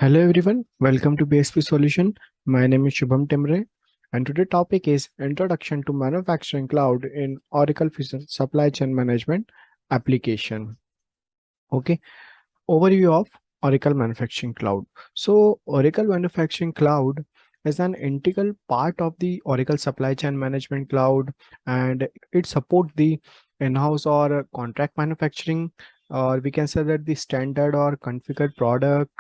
Hello everyone, welcome to BISP Solution. My name is Shubham Timre and today topic is Introduction to Manufacturing Cloud in Oracle Fusion Supply Chain Management application. Okay, overview of Oracle Manufacturing Cloud. So Oracle Manufacturing Cloud is an integral part of the Oracle Supply Chain Management Cloud, and it supports the in-house or contract manufacturing, or we can say that the standard or configured product,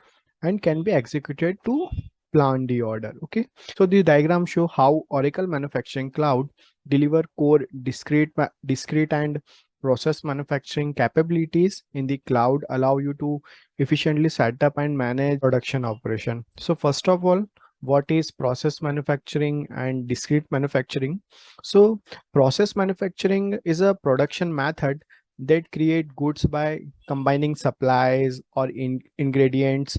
and can be executed to plan the order. Okay, so the diagram show how Oracle Manufacturing Cloud deliver core discrete and process manufacturing capabilities in the cloud, allow you to efficiently set up and manage production operation. So first of all, what is process manufacturing and discrete manufacturing? So process manufacturing is a production method that create goods by combining supplies or ingredients,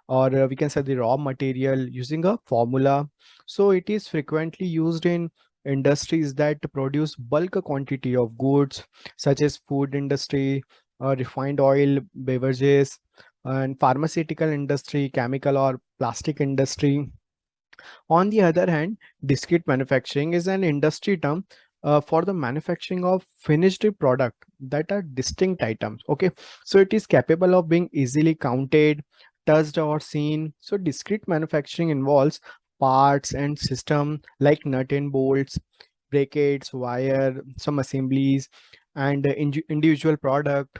or we can say the raw material using a formula. So it is frequently used in industries that produce bulk quantity of goods such as food industry, refined oil, beverages, and pharmaceutical industry, chemical or plastic industry. On the other hand, discrete manufacturing is an industry term for the manufacturing of finished product that are distinct items. Okay, so it is capable of being easily counted, touched, or seen. So discrete manufacturing involves parts and system like nut and bolts, brackets, wire, some assemblies, and individual product.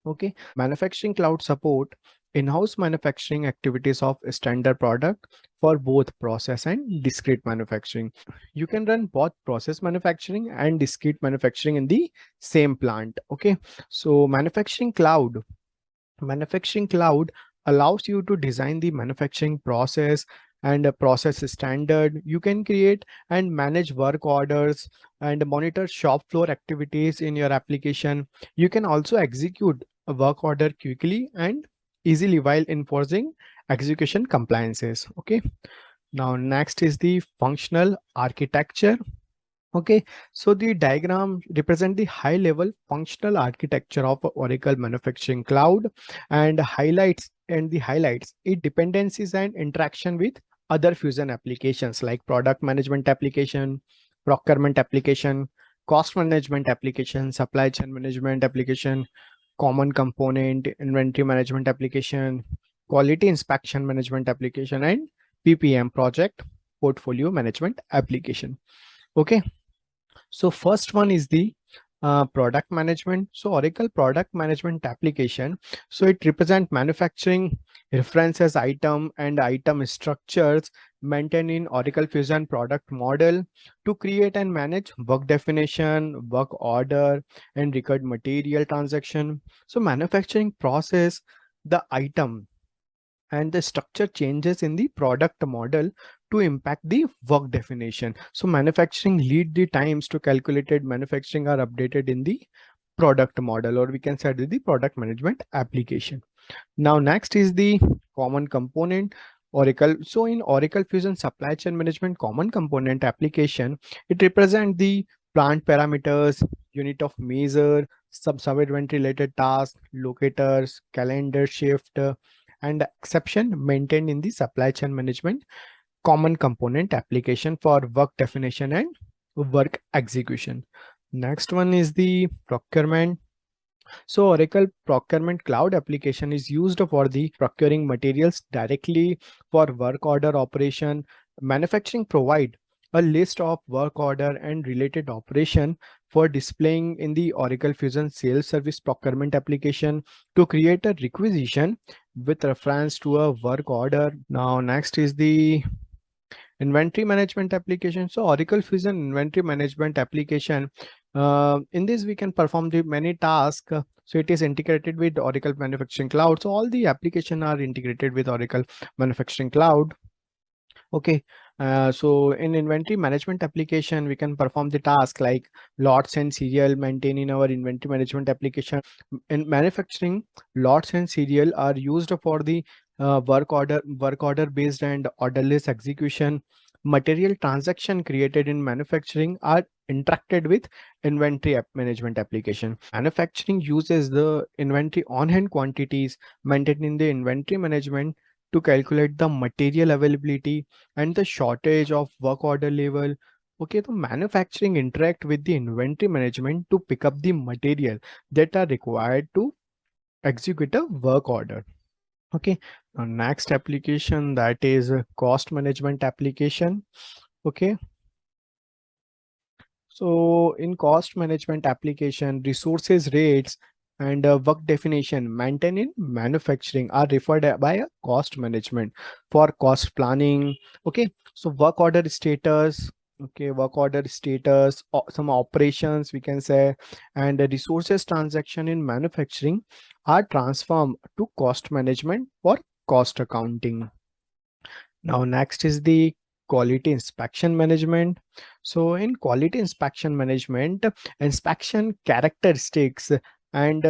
Okay, manufacturing cloud support in-house manufacturing activities of a standard product for both process and discrete manufacturing. You can run both process manufacturing and discrete manufacturing in the same plant. Okay, so manufacturing cloud allows you to design the manufacturing process and a process standard. You can create and manage work orders and monitor shop floor activities in your application. You can also execute a work order quickly and easily while enforcing execution compliances. Okay, now next is the functional architecture. Okay, so the diagram represent the high level functional architecture of Oracle Manufacturing Cloud and highlights its dependencies and interaction with other Fusion applications like product management application, procurement application, cost management application, supply chain management application, common component, inventory management application, quality inspection management application, and PPM project portfolio management application. Okay, so first one is the product management. So Oracle product management application. So it represents manufacturing references item and item structures maintained in Oracle Fusion product model to create and manage work definition, work order, and record material transaction. So manufacturing process, the item and the structure changes in the product model to impact the work definition. So manufacturing lead the times to calculated manufacturing are updated in the product model, or we can say the product management application. Now next is the common component Oracle. So in Oracle Fusion supply chain management common component application, it represents the plant parameters, unit of measure, sub inventory related tasks, locators, calendar shift, and exception maintained in the supply chain management common component application for work definition and work execution. Next one is the procurement. So Oracle Procurement Cloud application is used for the procuring materials directly for work order operation. Manufacturing provide a list of work order and related operation for displaying in the Oracle Fusion Sales Service Procurement application to create a requisition with reference to a work order. Now next is the inventory management application. So Oracle Fusion inventory management application, in this we can perform the many tasks. So it is integrated with Oracle Manufacturing Cloud. So all the application are integrated with Oracle Manufacturing Cloud. Okay, so in inventory management application, we can perform the task like lots and serial maintain in our inventory management application. In manufacturing, lots and serial are used for the work order based and orderless execution. Material transaction created in manufacturing are interacted with inventory management application. Manufacturing uses the inventory on hand quantities maintained in the inventory management to calculate the material availability and the shortage of work order level. Okay, the manufacturing interact with the inventory management to pick up the material that are required to execute a work order. Okay, next application, that is a cost management application. Okay, so in cost management application, resources rates and work definition maintained in manufacturing are referred by a cost management for cost planning. Okay, so work order status. Okay, work order status, some operations we can say, and the resources transaction in manufacturing are transformed to cost management or cost accounting. Now, next is the quality inspection management. So, in quality inspection management, inspection characteristics and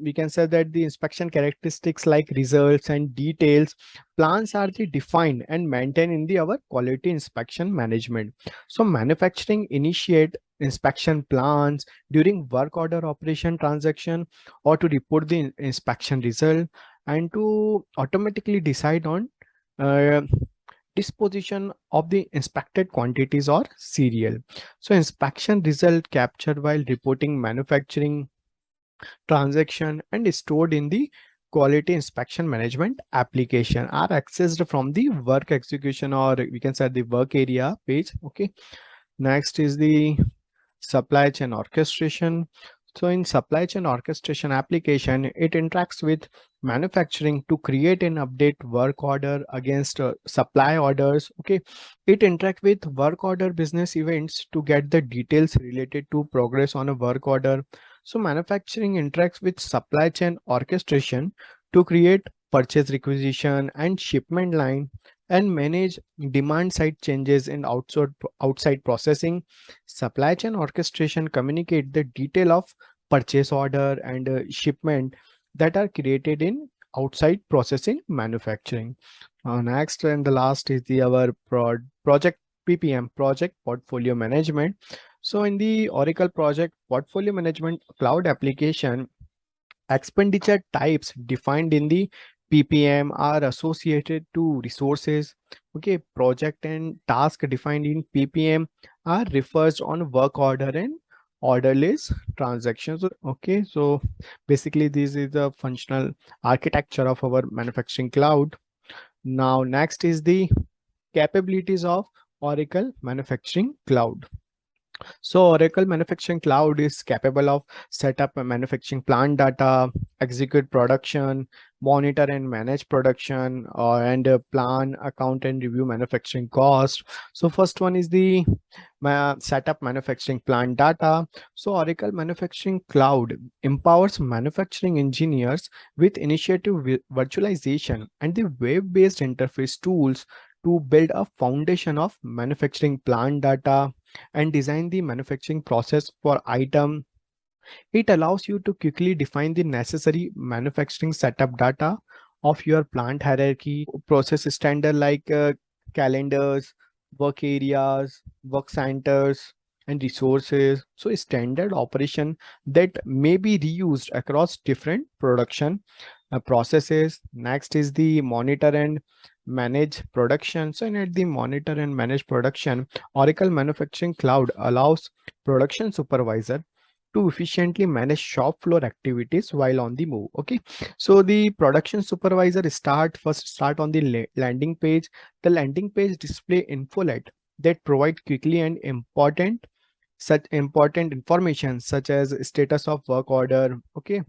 we can say that the inspection characteristics like results and details plans are the defined and maintained in the our quality inspection management. So manufacturing initiate inspection plans during work order operation transaction or to report the inspection result and to automatically decide on uh, disposition of the inspected quantities or serial. So inspection result captured while reporting manufacturing transaction and stored in the quality inspection management application are accessed from the work execution or we can say the work area page. Okay, next is the supply chain orchestration. So in supply chain orchestration application, it interacts with manufacturing to create and update work order against supply orders. Okay, it interacts with work order business events to get the details related to progress on a work order. So manufacturing interacts with supply chain orchestration to create purchase requisition and shipment line and manage demand side changes in outside processing. Supply chain orchestration communicate the detail of purchase order and shipment that are created in outside processing manufacturing. Next and the last is the our project PPM, project portfolio management. So in the Oracle project portfolio management cloud application, expenditure types defined in the PPM are associated to resources. Okay, project and task defined in PPM are refers on work order and order list transactions. Okay, so basically this is the functional architecture of our manufacturing cloud. Now next is the capabilities of Oracle Manufacturing Cloud. So Oracle Manufacturing Cloud is capable of set up a manufacturing plant data, execute production, monitor and manage production, and plan, account and review manufacturing cost. So first one is the setup manufacturing plant data. So Oracle Manufacturing Cloud empowers manufacturing engineers with initiative virtualization and the web-based interface tools to build a foundation of manufacturing plant data and design the manufacturing process for item. It allows you to quickly define the necessary manufacturing setup data of your plant hierarchy, process standard like calendars, work areas, work centers, and resources. So standard operation that may be reused across different production processes. Next is the monitor and manage production. So in at the monitor and manage production, Oracle Manufacturing Cloud allows production supervisor to efficiently manage shop floor activities while on the move. Okay, so the production supervisor start on the landing page. The landing page display infolet that provide quickly and important information such as status of work order. Okay,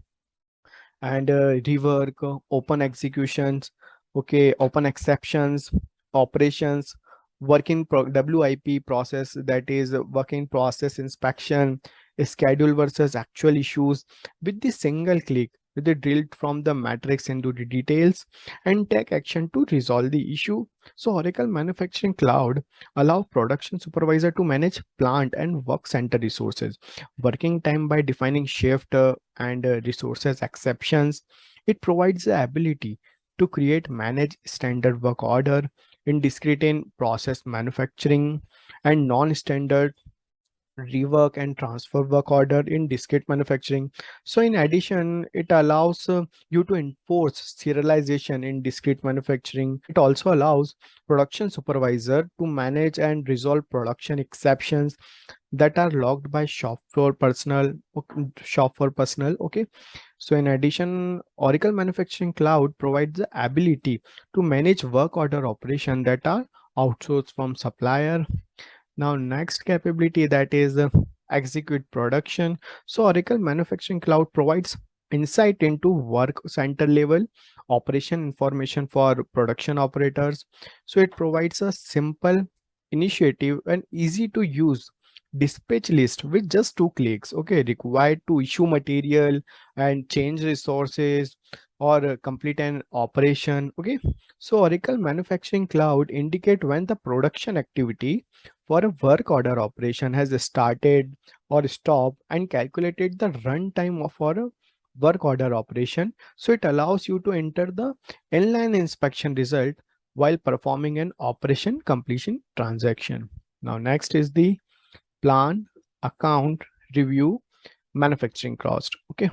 and rework, open executions, okay, open exceptions, operations, WIP process, that is working process inspection, schedule versus actual issues with the single click. With the drilled from the matrix into the details and take action to resolve the issue. So Oracle Manufacturing Cloud allow production supervisor to manage plant and work center resources, working time by defining shift and resources exceptions. It provides the ability to create manage standard work order in discrete in process manufacturing and non-standard rework and transfer work order in discrete manufacturing. So in addition, it allows you to enforce serialization in discrete manufacturing. It also allows production supervisor to manage and resolve production exceptions that are logged by shop floor personnel. Okay. So in addition, Oracle Manufacturing Cloud provides the ability to manage work order operation that are outsourced from supplier. Now, next capability, that is execute production. So Oracle Manufacturing Cloud provides insight into work center level operation information for production operators. So it provides a simple, initiative and easy to use dispatch list with just 2 clicks. Okay, required to issue material and change resources or complete an operation. Okay, so Oracle Manufacturing Cloud indicate when the production activity for a work order operation has started or stopped and calculated the runtime of for a work order operation. So it allows you to enter the inline inspection result while performing an operation completion transaction. Now next is the plan, account, review, manufacturing cost. Okay.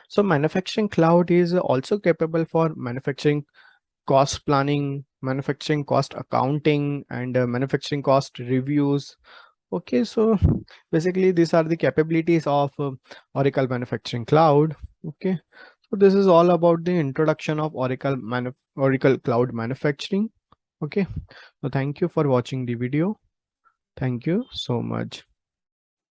So manufacturing cloud is also capable for manufacturing cost planning, manufacturing cost accounting, and manufacturing cost reviews. Okay, so basically these are the capabilities of Oracle Manufacturing Cloud. Okay, so this is all about the introduction of Oracle Cloud Manufacturing. Okay, so thank you for watching the video. Thank you so much.